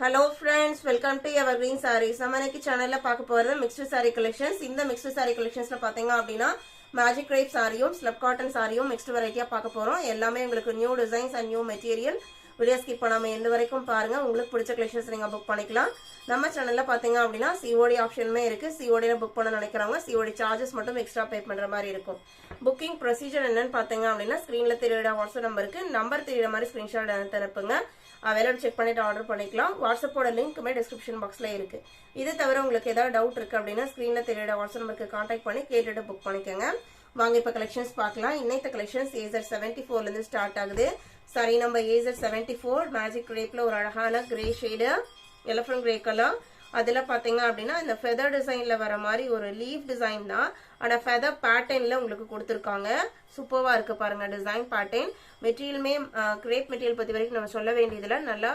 Hello friends, welcome to Evergreen Sarees. நம்ம இன்னைக்கு சேனல்ல பார்க்க போறது mixed saree collections. இந்த mixed saree collectionsல பாத்தீங்க அப்படினா magic crepe சாரியும் slip cotton சாரியும் mixed variety பார்க்க போறோம். எல்லாமே உங்களுக்கு new designs and new material. Video skip பண்ணாம எண்ட் வரைக்கும் பாருங்க. உங்களுக்கு பிடிச்ச collections நீங்க புக் பண்ணிக்கலாம். நம்ம சேனல்ல பாத்தீங்க அப்படினா COD ஆப்ஷனுமே இருக்கு. COD ல புக் பண்ண நினைக்கிறவங்க COD charges மட்டும் எக்ஸ்ட்ரா பே பண்ற மாதிரி இருக்கும். புக்கிங் ப்ரொசீஜர் என்னன்னு பாத்தீங்க அப்படினா ஸ்கிரீன்ல தெரியுற வாட்ஸ்அப் நம்பருக்கு நம்பர் தெரியுற மாதிரி ஸ்கிரீன்ஷாட் அனுப்புங்க. அவைலபிள் செக் பண்ணிட்டு ஆர்டர் பண்ணிக்கலாம். வாட்ஸ்அப்போட லிங்க்குமே டிஸ்கிரிப்ஷன் பாக்ஸ்ல இருக்கு. இது தவிர உங்களுக்கு ஏதாவது டவுட் இருக்கு அப்படின்னா ஸ்கிரீன்ல தெரியுற வாட்ஸ்அப் நம்பருக்கு கான்டாக்ட் பண்ணி கேட்டுட்டு புக் பண்ணிக்கோங்க. வாங்க இப்ப கலெக்ஷன்ஸ் பார்க்கலாம். இன்னைக்கு கலெக்ஷன்ஸ் AZ74 ல இருந்து ஸ்டார்ட் ஆகுது. சாரி நம்பர் AZ74 மேஜிக் கிரேப்ல ஒரு அழகான grey shade elephant grey colour. அதுல பாத்தீங்க அப்படின்னா இந்த ஃபெதர் டிசைன்ல வர மாதிரி ஒரு லீஃப் டிசைன் தான். ஆனா ஃபெதர் பேட்டர்ன்ல உங்களுக்கு கொடுத்துருக்காங்க. சூப்பர்வா இருக்கு பாருங்க டிசைன் பேட்டர்ன். மெட்டீரியலுமே கிரேப் மெட்டீரியல் பத்தி வரைக்கும் நம்ம சொல்ல வேண்டியதுல நல்லா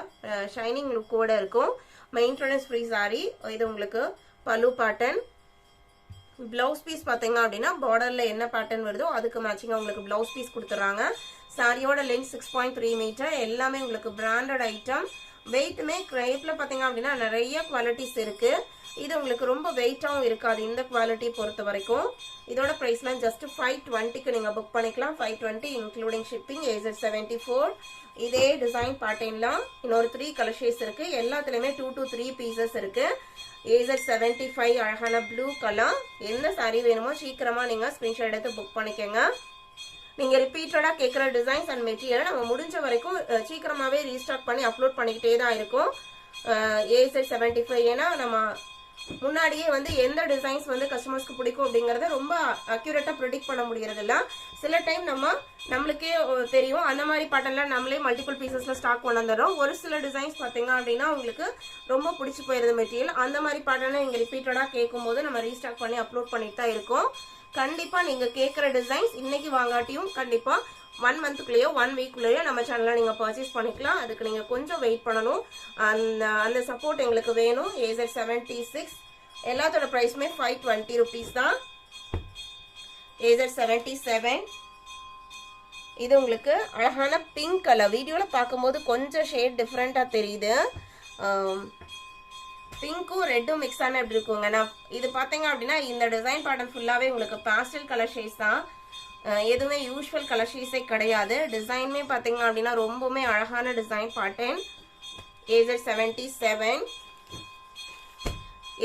ஷைனிங் லுக்கோட இருக்கும். Maintenance free sorry. இது உங்களுக்கு பல்லு பேட்டர்ன். பிளவுஸ் பீஸ் பாத்தீங்க அப்படின்னா பார்டர்ல என்ன பேட்டர்ன் வருதோ அதுக்கு மேட்சிங்கா உங்களுக்கு பிளவுஸ் பீஸ் கொடுத்துறாங்க. சாரியோட லென்த் 6.3 மீட்டர். எல்லாமே உங்களுக்கு பிராண்டட் ஐட்டம். வெயிட்டுமே கிரேப்ல பாத்தீங்க அப்படின்னா நிறைய குவாலிட்டிஸ் இருக்கு. இது உங்களுக்கு ரொம்ப வெயிட்டாவும் இருக்காது இந்த குவாலிட்டி பொறுத்த வரைக்கும். இதோட பிரைஸ்லாம் ஜஸ்ட் 520க்கு நீங்க புக் பண்ணிக்கலாம். 520 இன்க்ளூடிங் ஷிப்பிங். AZ74 இதே டிசைன் பேட்டர்ன்லாம் இன்னொரு 3 கலர் ஷேட்ஸ் இருக்கு. எல்லாத்துலயுமே 2 to 3 பீசஸ் இருக்கு. AZ75 அழகான ப்ளூ கலர். எந்த சாரி வேணுமோ சீக்கிரமா நீங்க ஸ்கிரீன்ஷாட் எடுத்து புக் பண்ணிக்கோங்க. நீங்க ரிப்பீட்டடா கேட்கிற டிசைன்ஸ் அண்ட் மெட்டீரியல் நம்ம முடிஞ்ச வரைக்கும் சீக்கிரமாவே ரீஸ்டாக் பண்ணி அப்லோட் பண்ணிக்கிட்டே தான் இருக்கும். AZ75 ஏன்னா நம்ம முன்னாடியே வந்து எந்த டிசைன்ஸ் வந்து கஸ்டமர்ஸ்க்கு பிடிக்கும் அப்படிங்கறத ரொம்ப அக்யூரேட்டா ப்ரெடிக்ட் பண்ண முடியறது இல்ல. சில டைம் நம்மளுக்கே தெரியும் அந்த மாதிரி பேட்டர்ன்ல நம்மளே மல்டிபிள் பீசஸ்ல ஸ்டாக் கொண்டு வந்துடுறோம். ஒரு சில டிசைன்ஸ் பாத்தீங்க அப்படின்னா உங்களுக்கு ரொம்ப பிடிச்சு போயிருது மெட்டீரியல். அந்த மாதிரி பேட்டர்னை நீங்க ரிப்பீட்டடா கேட்கும் போது நம்ம ரீஸ்டாக் பண்ணி அப்லோட் பண்ணிட்டு தான் இருக்கோம். கண்டிப்பா நீங்க கேட்கிற டிசைன்ஸ் இன்னைக்கு வாங்காட்டியும் கண்டிப்பா 1 மந்த்க்குள்ளேயோ 1 வீக்குள்ளேயோ நம்ம சேனல்ல நீங்க பர்ச்சேஸ் பண்ணிக்கலாம். அதுக்கு நீங்க கொஞ்சம் வெயிட் பண்ணணும். அந்த சப்போர்ட் எங்களுக்கு வேணும். AZ76 எல்லாத்தோட பிரைஸ்மே 520 rupees தான். AZ77 இது உங்களுக்கு அழகான பிங்க் கலர். வீடியோல பார்க்கும்போது கொஞ்சம் ஷேட் டிஃப்ரெண்டா தெரியுது. பிங்க்கும் ரெட்டும் மிக்ஸ் ஆன எப்படி இருக்குங்க. நான் இது பாத்தீங்க அப்படின்னா இந்த டிசைன் பேட்டர்ன் ஃபுல்லாவே உங்களுக்கு பாஸ்டல் கலர் ஷேட்ஸ் தான். எதுவுமே யூஸ்வல் கலர் ஷேட்ஸே கிடையாது. டிசைனுமே பாத்தீங்க அப்படின்னா ரொம்பவுமே அழகான டிசைன் பேட்டர்ன். AZ77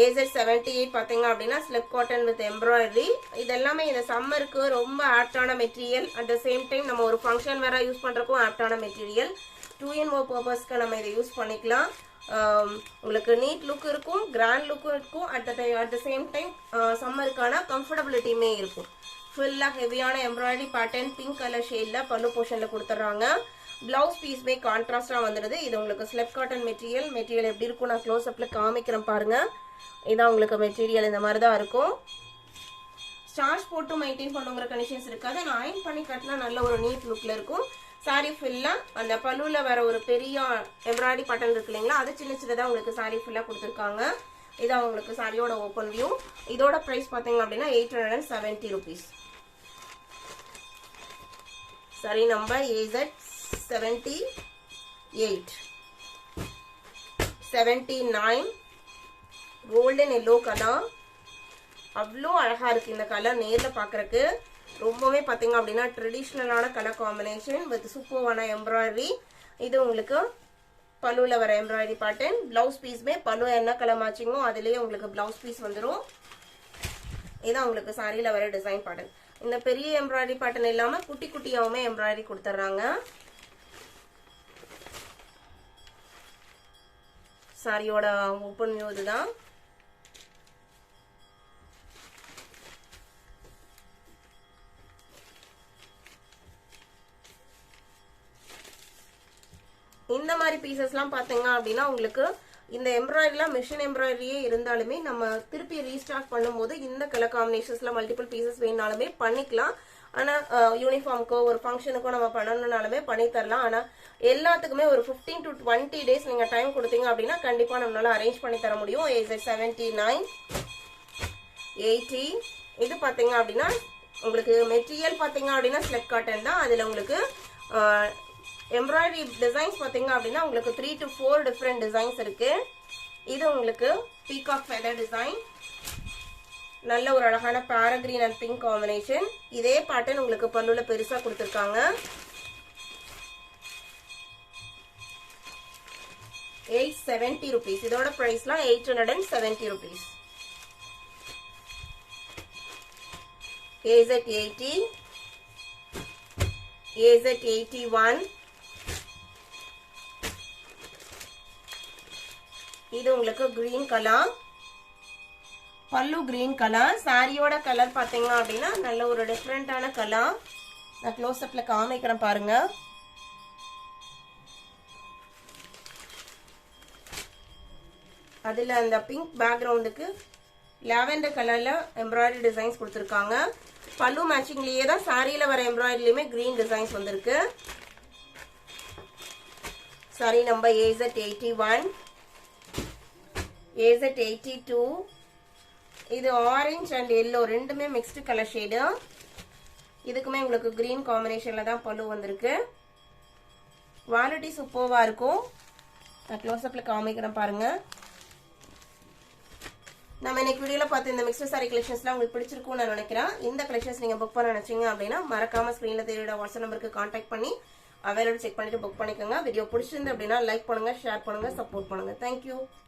AZ78 பாத்தீங்க அப்படின்னா ஸ்லிப் காட்டன் வித் எம்ப்ராய்டரி. இது எல்லாமே இந்த சம்மருக்கு ரொம்ப ஆப்டான material. At the same time நம்ம ஒரு ஃபங்க்ஷன் வேற யூஸ் பண்றதுக்கும் ஆப்டான மெட்டீரியல். 2-in-1 பர்பஸ்க்கு நம்ம இதை யூஸ் பண்ணிக்கலாம். உங்களுக்கு நீட் லுக் இருக்கும், கிராண்ட் லுக்கும் இருக்கும். அட் த சேம் டைம் சம்மருக்கான கம்ஃபர்டபிலிட்டியுமே இருக்கும். ஃபுல்லா ஹெவியான எம்ப்ராய்டரி பேட்டர்ன் பிங்க் கலர் ஷேட்ல பல்லு போர்ஷன்ல கொடுத்துறாங்க. பிளவுஸ் பீஸ்மே கான்ட்ராஸ்டா வந்துடுது. இது உங்களுக்கு ஸ்லிப் காட்டன் மெட்டீரியல். மெட்டீரியல் எப்படி இருக்கும் நான் க்ளோஸ் அப்ல காமிக்கிறேன் பாருங்க. இதான் உங்களுக்கு மெட்டீரியல் இந்த மாதிரி தான் இருக்கும். ஸ்டார்ச் போட்டு மெயின்டைன் பண்ணுங்கிற கண்டிஷன்ஸ் இருக்காது. நான் அயன் பண்ணி கட்டினா நல்ல ஒரு நீட் லுக்ல இருக்கும். சாரி ஃபுல்லா அந்த பல்லுல வர ஒரு பெரிய எம்ப்ராய்டரி பேட்டர்ன் இருக்கு இல்லைங்களா, அது சின்ன சின்னதா உங்களுக்கு சாரி ஃபுல்லா கொடுத்துருக்காங்க. இதான் உங்களுக்கு சாரியோட ஓப்பன் வியூ. இதோட பிரைஸ் பாத்தீங்க அப்படின்னா 870 rupees. Sorry number AZ78 79 golden yellow colour. அவ்வளோ அழகா இருக்கு இந்த கலர் நேர்ல பாக்குறதுக்கு. ரொம்பவே பாத்தீங்க அப்படின்னா ட்ரெடிஷ்னலான கலர் காம்பினேஷன் வித் சூப்பர்வான எம்ப்ராய்டரி. இது உங்களுக்கு பல்லுல வர எம்ப்ராய்டரி பேட்டர்ன். பிளவுஸ் பீஸ்மே பல்லு என்ன கலர் மேட்சிங்கோ அதுலயே உங்களுக்கு பிளவுஸ் பீஸ் வந்துடும். இதான் உங்களுக்கு சாரியில வர டிசைன் பேட்டர்ன். இந்த பெரிய எம்ப்ராய்டரி பேட்டர்ன் இல்லாம குட்டி குட்டியாவுமே எம்ப்ராய்டரி கொடுத்துறாங்க. சாரியோட ஓப்பன் வியூ இதுதான். இந்த மாதிரி பீசஸ்லாம் பாத்தீங்க அப்படின்னா உங்களுக்கு இந்த எம்ப்ராய்டரிலாம் மிஷின் எம்ப்ராய்டரியே இருந்தாலுமே நம்ம திருப்பி ரீஸ்டாக் பண்ணும்போது இந்த கலர் காம்பினேஷன்ஸ்ல மல்டிபிள் பீசஸ் வேணாலுமே பண்ணிக்கலாம். ஆனா யூனிஃபார்முக்கோ ஒரு ஃபங்க்ஷனுக்கோ நம்ம பண்ணணும்னாலுமே பண்ணி தரலாம். ஆனா எல்லாத்துக்குமே ஒரு 15 to 20 days நீங்க டைம் கொடுத்தீங்க அப்படின்னா கண்டிப்பா நம்மளால அரேஞ்ச் பண்ணி தர முடியும். AZ79 80 இது பாத்தீங்க அப்படின்னா உங்களுக்கு மெட்டீரியல் பாத்தீங்க அப்படின்னா ஸ்லிப் காட்டன் தான். அதுல உங்களுக்கு எம்ப்ராய்டரி டிசைன்ஸ் பாத்தீங்க அப்படின்னா உங்களுக்கு 3 to 4 டிஃபரெண்ட் டிசைன்ஸ் இருக்கு. இது உங்களுக்கு பீகாக் ஃபெதர் டிசைன். நல்ல ஒரு அழகான farad green and pink combination. இதே பேட்டர்ன் உங்களுக்கு பல்லுல பெருசா கொடுத்திருக்காங்க. 870 rupees. இதோட பிரைஸ்லாம் 870 rupees. AZ80, AZ81. இது உங்களுக்கு கிரீன் கலர், பல்லு கிரீன் கலர். சாரியோட கலர் பாத்தீங்க அப்படின்னா நல்ல ஒரு டிஃபரெண்டான கலர். நான் க்ளோஸ் அப்ல காமிக்கிறேன் பாருங்க. அதுல அந்த பிங்க் பேக்ரவுண்டுக்கு லாவெண்டர் கலர்ல எம்ப்ராய்டரி டிசைன்ஸ் கொடுத்திருக்காங்க. பல்லு மேட்சிங்லயே தான் சாரியில வர எம்ப்ராய்டரியுமே கிரீன் டிசைன்ஸ் வந்திருக்கு. Sorry number AZ81, AZ82. இது ஆரஞ்சு அண்ட் எல்லோ ரெண்டுமே மிக்ஸ்டு கலர் ஷேடு. இதுக்குமே உங்களுக்கு கிரீன் காம்பினேஷன்ல தான் பல்லு வந்திருக்கு. குவாலிட்டி சூப்பர்வா இருக்கும். நான் க்ளோஸ் அப்ல காமிக்கிறேன் பாருங்க. நம்ம இன்னைக்கு வீடியோல பார்த்து இந்த மிக்ஸ்டு சாரி கலெக்ஷன்ஸ்லாம் உங்களுக்கு பிடிச்சிருக்கும்னு நான் நினைக்கிறேன். இந்த கலெக்ஷன்ஸ் நீங்க புக் பண்ண நினைச்சீங்க அப்படின்னா மறக்காம ஸ்கிரீன்ல தெரியுற வாட்ஸ்அப் நம்பருக்கு கான்டாக்ட் பண்ணி அவைலபிள் செக் பண்ணிட்டு புக் பண்ணிக்கோங்க. வீடியோ பிடிச்சிருந்து அப்படின்னா லைக் பண்ணுங்க, ஷேர் பண்ணுங்க, சப்போர்ட் பண்ணுங்க. தேங்க்யூ.